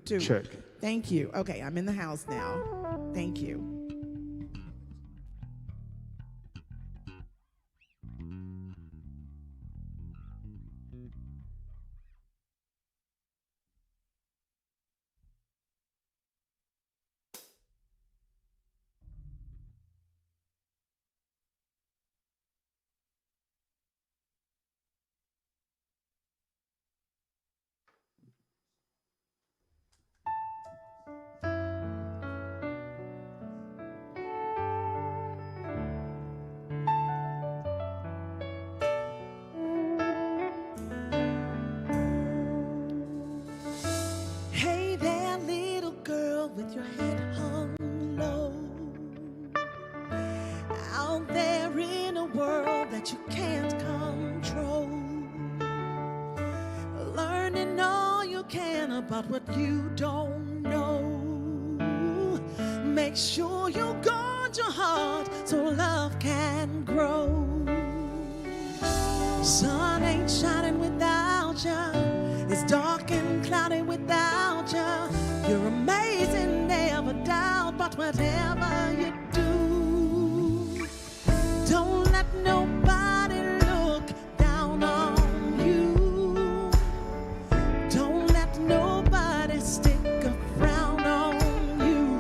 2. Check. Thank you. Okay, I'm in the house now. Thank you. With your head hung low, out there in a world that you can't control, learning all you can about what you don't know. Make sure you guard your heart so love can grow. Sun ain't shining without you, it's dark and cloudy without you. You're amazing, never doubt, but whatever you do, don't let nobody look down on you. Don't let nobody stick a frown on you.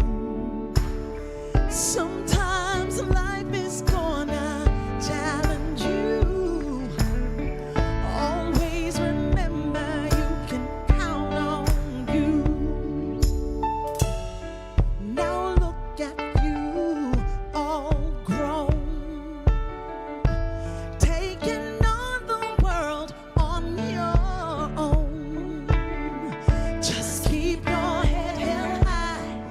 Sometimes life is gonna challenge you. Always remember you can count on you. Now look at you, all grown, taking on the world on your own. Just keep your head held high,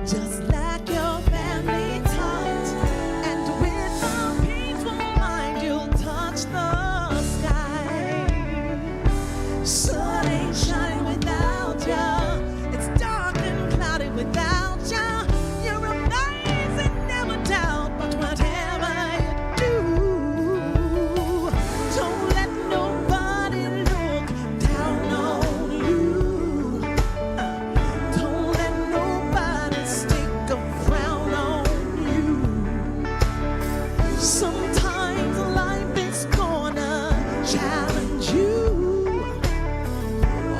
just like your family taught. And with a peaceful mind, you'll touch the sky. Sun ain't shining without you, it's dark and cloudy without you. You're amazing, never doubt, but whatever you do, don't let nobody look down on you. Don't let nobody stick a frown on you. Sometimes life is gonna challenge you.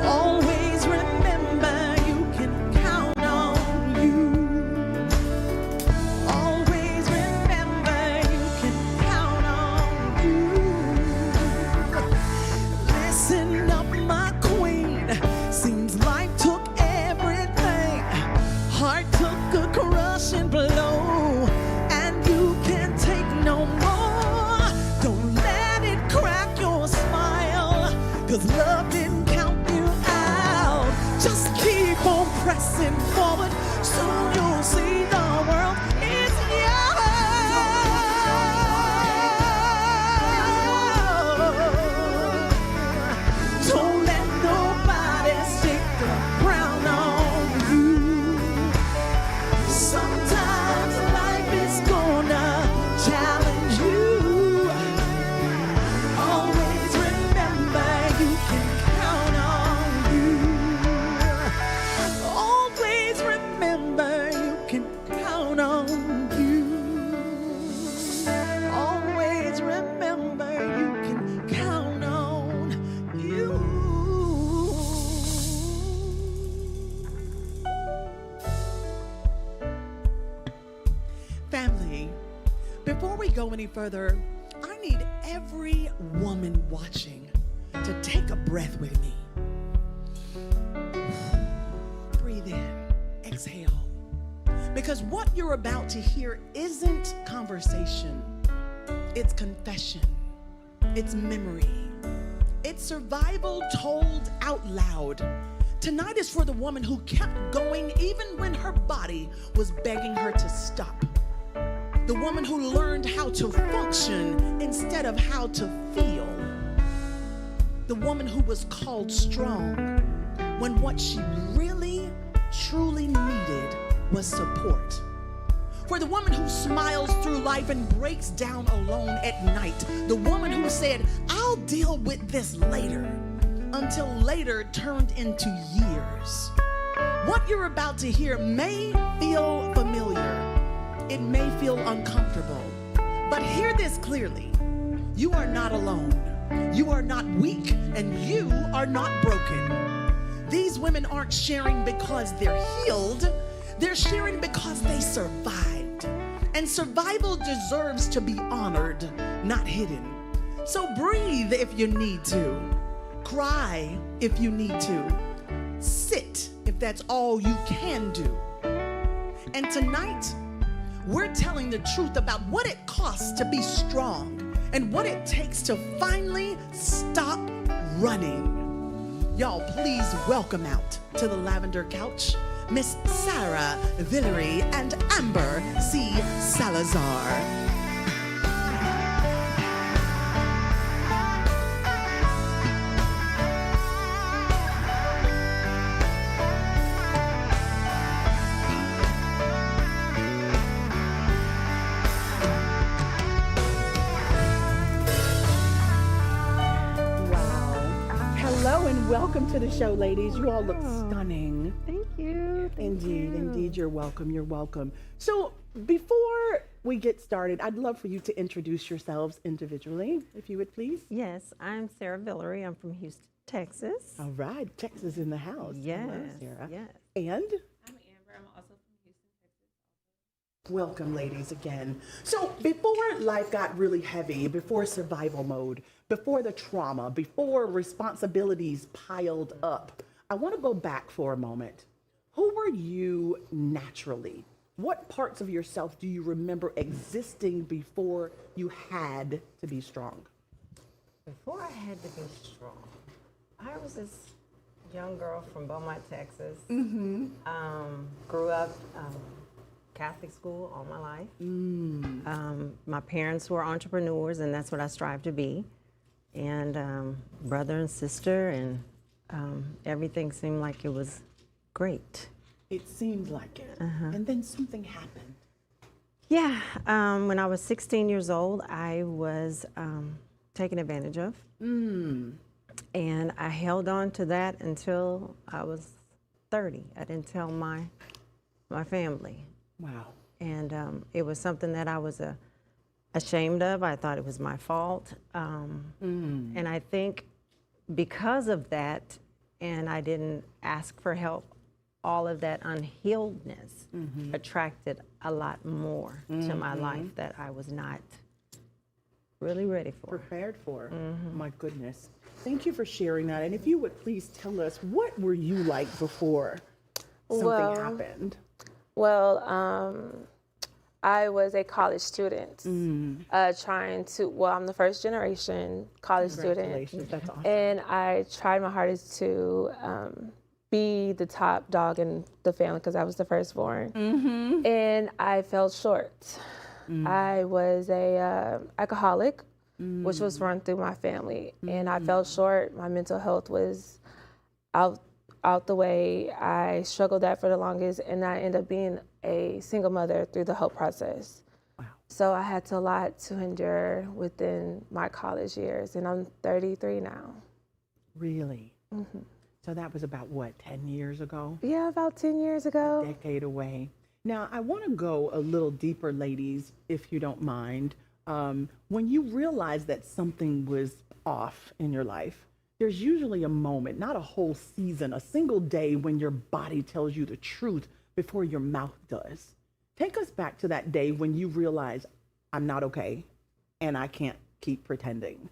Always remember you can count on you. Always remember you can count on you. Listen up, my queen. Seems life took everything. Heart took a crushing blow, and you can't take no more. Don't let it crack your smile, 'cause love didn't count you out. Just keep on pressing forward, soon you'll see the world is yours. Don't let nobody stick a crown on you. Sometimes life is gonna challenge you. Always remember you can count on you. Always remember you can count on you. Always remember you can count on you. Family, before we go any further, I need every woman watching to take a breath with me. Breathe in, exhale. Because what you're about to hear isn't conversation, it's confession, it's memory, it's survival told out loud. Tonight is for the woman who kept going even when her body was begging her to stop. The woman who learned how to function instead of how to feel. The woman who was called strong when what she really, truly needed was support. For the woman who smiles through life and breaks down alone at night. The woman who said, I'll deal with this later, until later turned into years. What you're about to hear may feel familiar. It may feel uncomfortable. But hear this clearly. You are not alone. You are not weak, and you are not broken. These women aren't sharing because they're healed. They're sharing because they survived. And survival deserves to be honored, not hidden. So breathe if you need to. Cry if you need to. Sit if that's all you can do. And tonight, we're telling the truth about what it costs to be strong and what it takes to finally stop running. Y'all, please welcome out to the lavender couch, Miss Sarah, Villery, and Amber C. Salazar. Welcome to the show, ladies. You all look stunning. Thank you. Indeed, you're welcome. You're welcome. So before we get started, I'd love for you to introduce yourselves individually, if you would please. Yes, I'm Sarah Villery. I'm from Houston, Texas. All right, Texas in the house. Yes. Hello, Sarah. Yes. And? I'm Amber. I'm also from Houston, Texas. Welcome, ladies, again. So before life got really heavy, before survival mode, before the trauma, before responsibilities piled up, I want to go back for a moment. Who were you naturally? What parts of yourself do you remember existing before you had to be strong? Before I had to be strong, I was this young girl from Beaumont, Texas. Grew up Catholic school all my life. My parents were entrepreneurs, and that's what I strive to be. And brother and sister, and everything seemed like it was great. It seemed like it. And then something happened. Yeah, when I was 16 years old, I was taken advantage of. And I held on to that until I was 30. I didn't tell my family. Wow. And it was something that I was ashamed of. I thought it was my fault. And I think because of that, and I didn't ask for help, all of that unhealedness attracted a lot more to my life that I was not really ready for. Prepared for. My goodness. Thank you for sharing that. And if you would please tell us, what were you like before something happened? Well, I was a college student trying to, I'm the first generation college student. That's awesome. And I tried my hardest to be the top dog in the family because I was the firstborn. And I fell short. I was a alcoholic, which was run through my family. And I fell short. My mental health was out the way. I struggled that for the longest, and I ended up being a single mother through the whole process. Wow. So I had a lot to endure within my college years, and I'm 33 now. Really? So that was about what, 10 years ago? Yeah, about 10 years ago. A decade away. Now, I want to go a little deeper, ladies, if you don't mind. When you realize that something was off in your life, there's usually a moment, not a whole season, a single day when your body tells you the truth before your mouth does. Take us back to that day when you realize, I'm not okay and I can't keep pretending.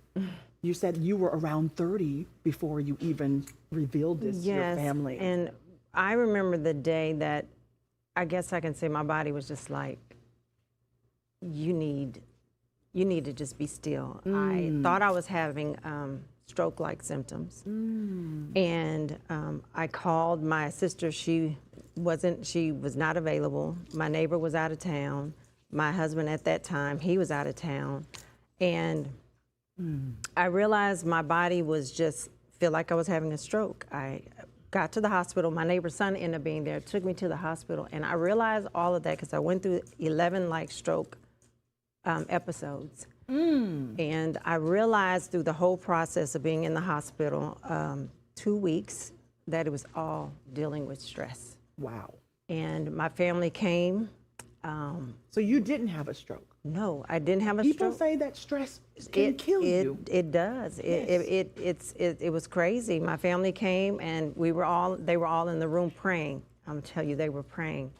You said you were around 30 before you even revealed this to your family. Yes, and I remember the day that I guess I can say my body was just like, you need to just be still. I thought I was having stroke-like symptoms. And I called my sister. She was not available. My neighbor was out of town. My husband at that time, he was out of town. And I realized my body was just, feel like I was having a stroke. I got to the hospital. My neighbor's son ended up being there, took me to the hospital. And I realized all of that because I went through 11 like stroke episodes. And I realized through the whole process of being in the hospital, 2 weeks, that it was all dealing with stress. Wow. And my family came. So you didn't have a stroke. No, I didn't have a People stroke. say that stress can kill you. It does. It was crazy. My family came, and they were all in the room praying. I'm telling you, they were praying.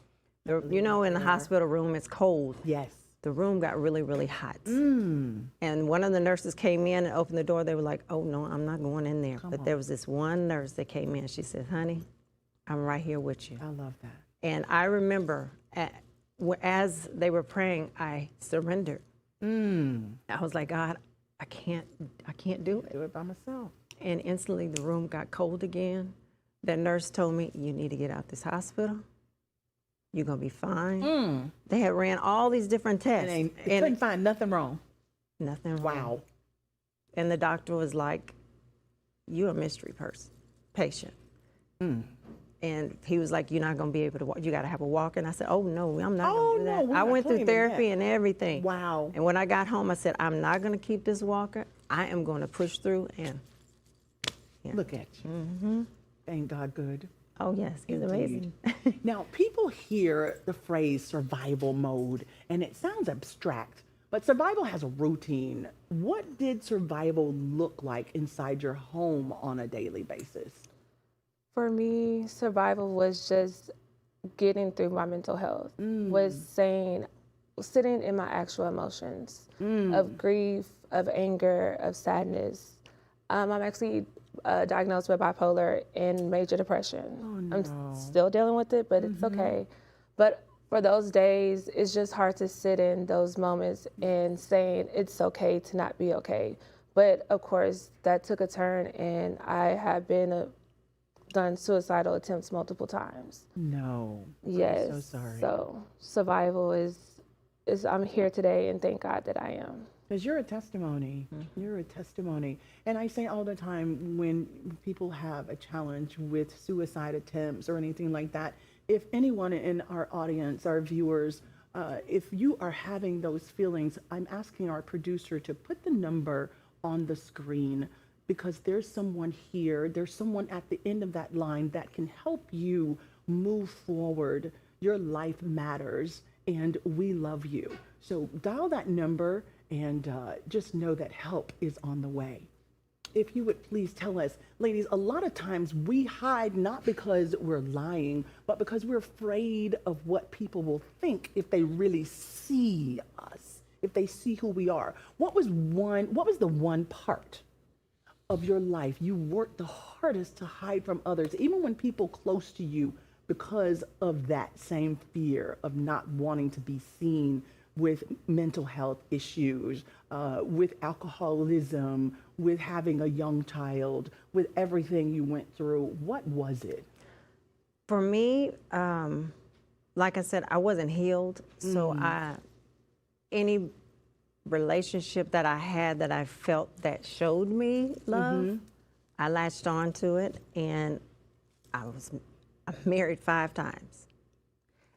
You know, in the hospital room, it's cold. Yes. The room got really, really hot. And one of the nurses came in and opened the door. They were like, oh, no, I'm not going in there. But there was this one nurse that came in. She said, honey, I'm right here with you. I love that. And I remember as they were praying, I surrendered. I was like, God, I can't do it. Do it by myself. And instantly the room got cold again. That nurse told me, you need to get out this hospital. You're gonna be fine. They had ran all these different tests. And they couldn't find nothing wrong. Nothing wrong. Wow. And the doctor was like, you're a mystery patient. And he was like, you're not gonna be able to walk. You gotta have a walker. And I said, oh no, I'm not gonna do that. we're I not went through claiming therapy that. and everything. Wow. And when I got home, I said, I'm not gonna keep this walker. I am gonna push through and. Yeah. Look at you. Thank God good. Oh yes, he's amazing. Now, people hear the phrase survival mode, and it sounds abstract, but survival has a routine. What did survival look like inside your home on a daily basis? For me, survival was just getting through my mental health, was sitting in my actual emotions of grief, of anger, of sadness. I'm actually diagnosed with bipolar and major depression. Oh, no. I'm still dealing with it, but it's okay. But for those days, it's just hard to sit in those moments and saying it's okay to not be okay. But of course, that took a turn, and I have been done suicidal attempts multiple times. No. Yes. I'm so sorry. So survival is I'm here today, and thank God that I am. Because you're a testimony. You're a testimony. And I say all the time when people have a challenge with suicide attempts or anything like that, if anyone in our audience, our viewers, if you are having those feelings, I'm asking our producer to put the number on the screen, because there's someone here, there's someone at the end of that line that can help you move forward. Your life matters, and we love you. So dial that number and just know that help is on the way. If you would please tell us, ladies, a lot of times we hide not because we're lying, but because we're afraid of what people will think if they really see us, if they see who we are. What was the one part of your life you worked the hardest to hide from others, even when people close to you, because of that same fear of not wanting to be seen with mental health issues, with alcoholism, with having a young child, with everything you went through? What was it? For me, like I said, I wasn't healed. So any relationship that I had that I felt that showed me love, I latched on to it, and I'm married 5 times.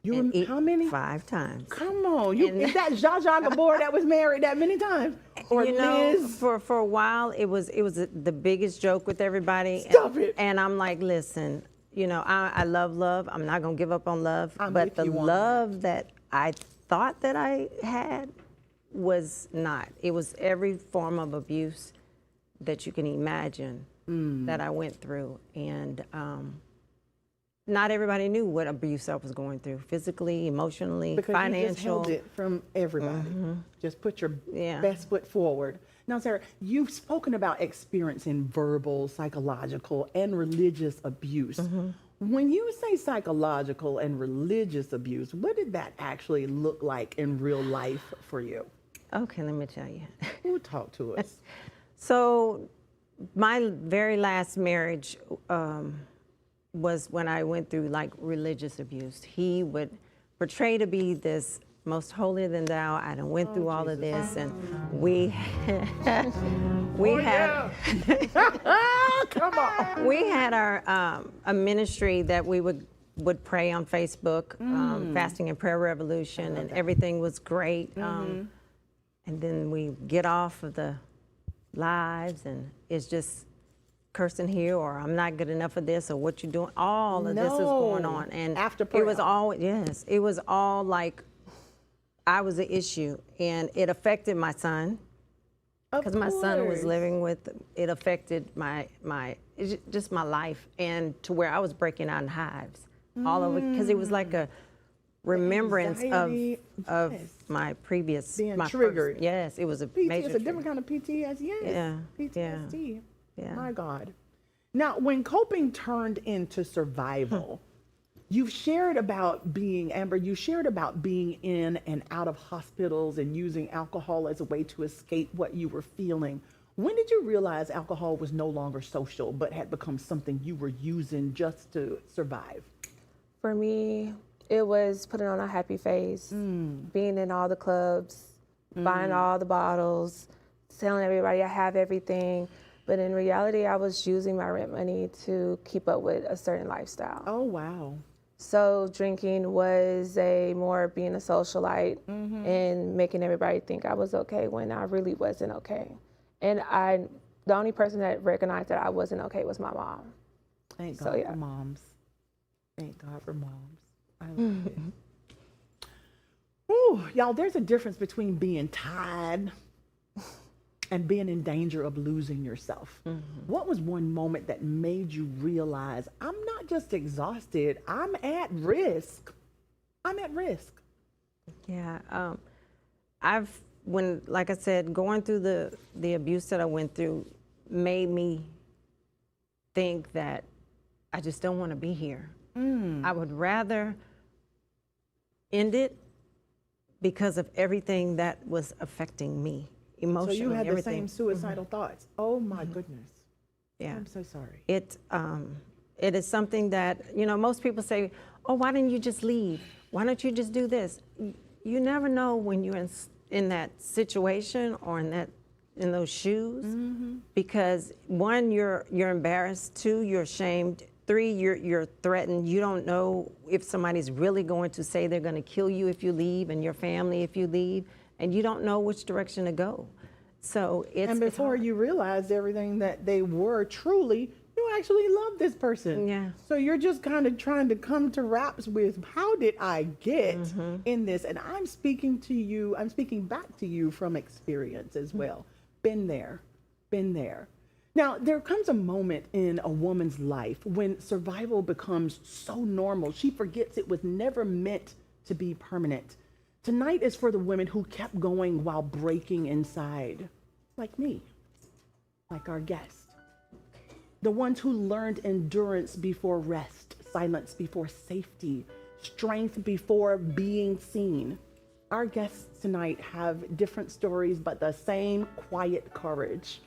You were, how many? 5 times. Come on, is that Zsa Zsa Gabor that was married that many times? Or you know, Liz? for a while, it was the biggest joke with everybody. Stop it. And I'm like, listen, you know, I love love. I'm not gonna give up on love. I'm but with the you on love that I thought that I had was not. It was every form of abuse that you can imagine that I went through, and not everybody knew what abuse I was going through, physically, emotionally, because financial. you just held it from everybody. Just put your best foot forward. Now, Sarah, you've spoken about experiencing verbal, psychological, and religious abuse. When you say psychological and religious abuse, what did that actually look like in real life for you? Okay, let me tell you. Who talk to us? So my very last marriage was when I went through like religious abuse. He would portray to be this most holier than thou. I done went through all of this, and we had Come on. we had our a ministry that we would pray on Facebook, Fasting and Prayer Revolution, and everything was great. And then we get off of the lives, and it's just cursing here, or I'm not good enough for this, or what you doing. All of this is going on. And After it was prayer. all, yes, it was all like I was the issue. And it affected my son, because my son was living with, it affected just my life, and to where I was breaking out in hives. All of it, because it was like a remembrance Anxiety, of yes. my previous, Being my triggered. Yes, it was a PT, major it's a different kind of PTSD. Yes. Yeah, PTSD. yeah. My God. Now, when coping turned into survival, you've shared about being, Amber, you shared about being in and out of hospitals and using alcohol as a way to escape what you were feeling. When did you realize alcohol was no longer social, but had become something you were using just to survive? For me, it was putting on a happy face, being in all the clubs, buying all the bottles, telling everybody I have everything. But in reality, I was using my rent money to keep up with a certain lifestyle. Oh, wow. So drinking was more being a socialite and making everybody think I was okay when I really wasn't okay. And the only person that recognized that I wasn't okay was my mom. Thank So, God yeah. for moms. Thank God for moms. I love it. Ooh, y'all, there's a difference between being tired and being in danger of losing yourself. What was one moment that made you realize I'm not just exhausted, I'm at risk? I'm at risk. Yeah, like I said, going through the abuse that I went through made me think that I just don't want to be here. I would rather end it because of everything that was affecting me emotionally. So you had the everything. same suicidal thoughts. Oh my goodness. Yeah. I'm so sorry. It is something that, most people say, oh, why didn't you just leave? Why don't you just do this? You never know when you're in that situation or in those shoes, because one, you're embarrassed, two, you're ashamed, three, you're threatened. You don't know if somebody's really going to say they're going to kill you if you leave, and your family if you leave, and you don't know which direction to go. So And before you realized everything that they were truly, you actually love this person. Yeah. So you're just kind of trying to come to wraps with, how did I get in this? And I'm speaking back to you from experience as well. Been there. Now, there comes a moment in a woman's life when survival becomes so normal, she forgets it was never meant to be permanent. Tonight is for the women who kept going while breaking inside, like me, like our guest. The ones who learned endurance before rest, silence before safety, strength before being seen. Our guests tonight have different stories, but the same quiet courage.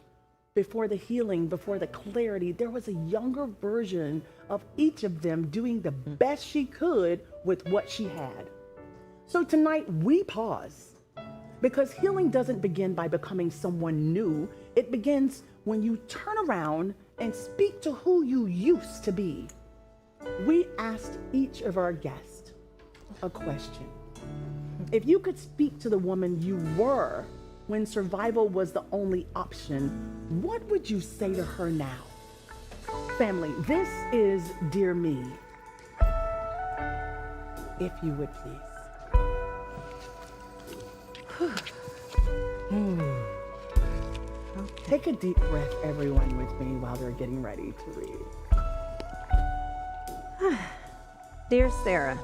Before the healing, before the clarity, there was a younger version of each of them doing the best she could with what she had. So tonight we pause, because healing doesn't begin by becoming someone new. It begins when you turn around and speak to who you used to be. We asked each of our guests a question. If you could speak to the woman you were when survival was the only option, what would you say to her now? Family, this is Dear Me. If you would please. Take a deep breath, everyone, with me while they're getting ready to read. Dear Sarah,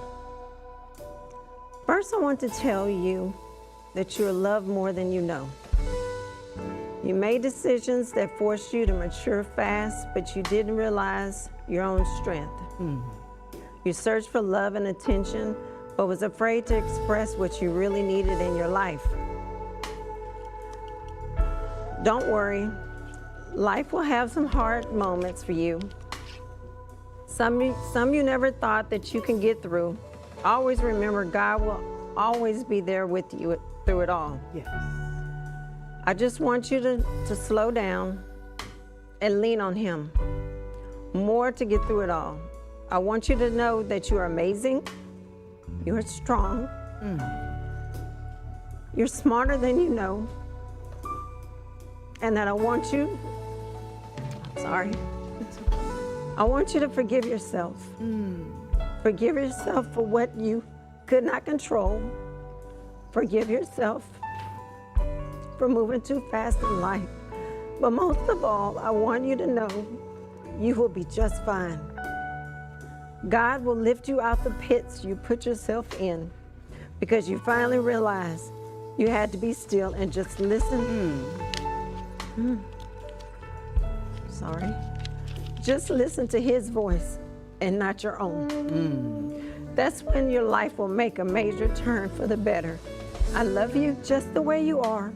first I want to tell you that you're loved more than you know. You made decisions that forced you to mature fast, but you didn't realize your own strength. You searched for love and attention, but was afraid to express what you really needed in your life. Don't worry, life will have some hard moments for you. Some you never thought that you can get through. Always remember, God will always be there with you through it all. Yes. I just want you to slow down and lean on Him more to get through it all. I want you to know that you are amazing, you're strong, you're smarter than you know, and that I want you Sorry. I want you to forgive yourself. Forgive yourself for what you could not control. Forgive yourself for moving too fast in life. But most of all, I want you to know you will be just fine. God will lift you out the pits you put yourself in because you finally realized you had to be still and just listen. Sorry. Just listen to his voice and not your own. That's when your life will make a major turn for the better. I love you just the way you are,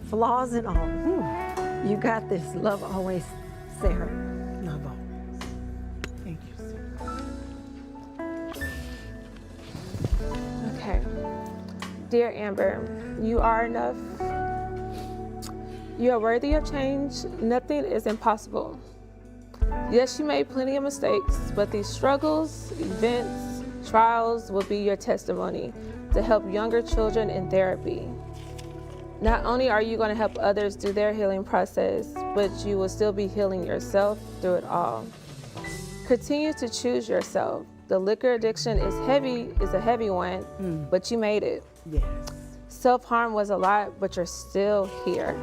flaws and all. You got this. Love always, Sarah. Love always. Thank you, Sarah. Okay. Dear Amber, you are enough. You are worthy of change. Nothing is impossible. Yes, you made plenty of mistakes, but these struggles, events, trials will be your testimony to help younger children in therapy. Not only are you going to help others do their healing process, but you will still be healing yourself through it all. Continue to choose yourself. The liquor addiction is a heavy one, but you made it. Yes. Self-harm was a lot, but you're still here.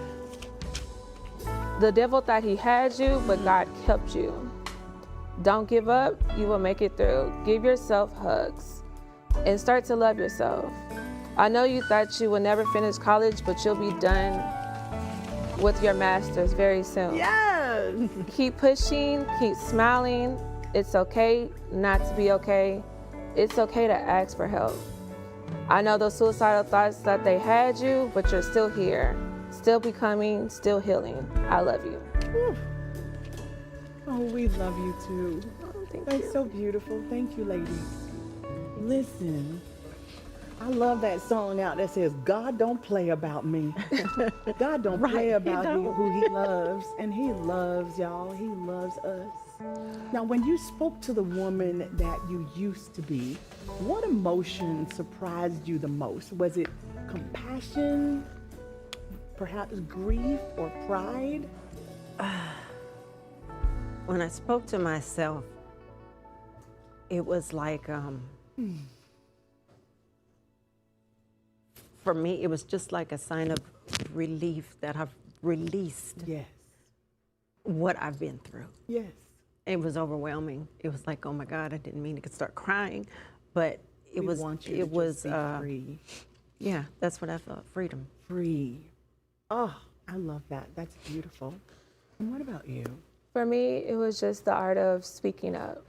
The devil thought he had you, but God kept you. Don't give up, you will make it through. Give yourself hugs and start to love yourself. I know you thought you would never finish college, but you'll be done with your master's very soon. Yes. Keep pushing, keep smiling. It's okay not to be okay. It's okay to ask for help. I know those suicidal thoughts that they had you, but you're still here. Still becoming, still healing. I love you. Oh, we love you too. That's so beautiful. Thank you, ladies. Listen, I love that song out that says, God don't play about me. God don't play about who he loves. And he loves y'all. He loves us. Now, when you spoke to the woman that you used to be, what emotion surprised you the most? Was it compassion, perhaps grief or pride? When I spoke to myself, it was like, for me, it was just like a sign of relief that I've released Yes. what I've been through. Yes. It was overwhelming. It was like, oh my God, I didn't mean to start crying, but it We was, want you it to was, just be free. yeah, that's what I felt, freedom. Free. Oh, I love that. That's beautiful. And what about you? For me, it was just the art of speaking up.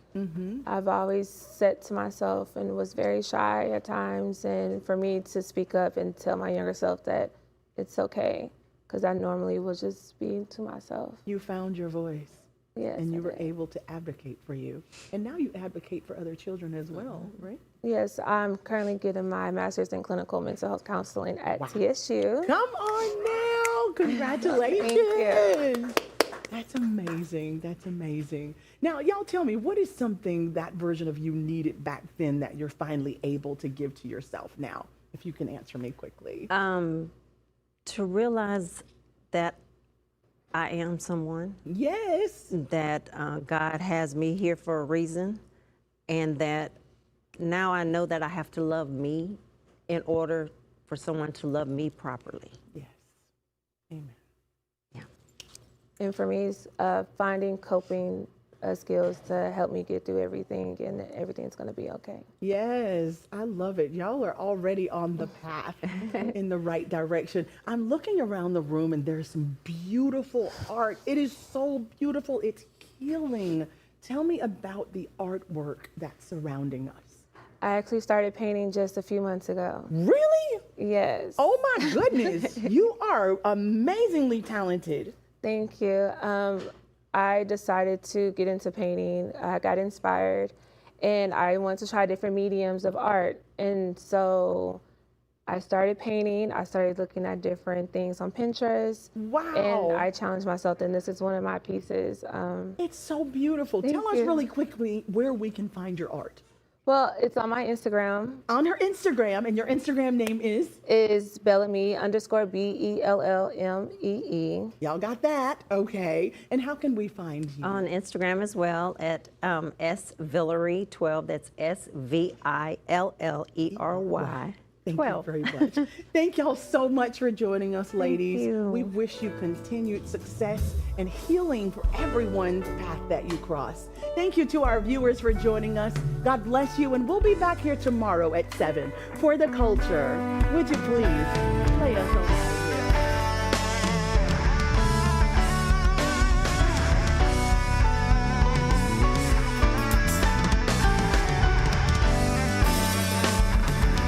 I've always said to myself and was very shy at times, and for me to speak up and tell my younger self that it's okay, because I normally will just be to myself. You found your voice. Yes, And you I were did. able to advocate for you. And now you advocate for other children as well, right? Yes, I'm currently getting my master's in clinical mental health counseling at TSU. Come on now. Congratulations. Thank you. That's amazing. That's amazing. Now, y'all tell me, what is something that version of you needed back then that you're finally able to give to yourself now? If you can answer me quickly. To realize that I am someone, Yes. that God has me here for a reason, and that now I know that I have to love me in order for someone to love me properly. Yes. Amen. Yeah. And for me, it's finding coping skills to help me get through everything, and everything's going to be okay. Yes, I love it. Y'all are already on the path in the right direction. I'm looking around the room and there's some beautiful art. It is so beautiful. It's healing. Tell me about the artwork that's surrounding us. I actually started painting just a few months ago. Really? Yes. Oh my goodness. You are amazingly talented. Thank you. I decided to get into painting. I got inspired, and I wanted to try different mediums of art. And so I started painting. I started looking at different things on Pinterest. Wow. And I challenged myself, and this is one of my pieces. It's so beautiful. Tell us you. really quickly where we can find your art. Well, it's on my Instagram. On her Instagram, and your Instagram name is? Is Bellamy_BELLMEE. Y'all got that? Okay. And how can we find you? On Instagram as well at Villery12. That's SVILLERY. Thank you very much. Thank y'all so much for joining us, ladies. you. We wish you continued success and healing for everyone's path that you cross. Thank you to our viewers for joining us. God bless you, and we'll be back here tomorrow at 7 for The Culture. Would you please play us a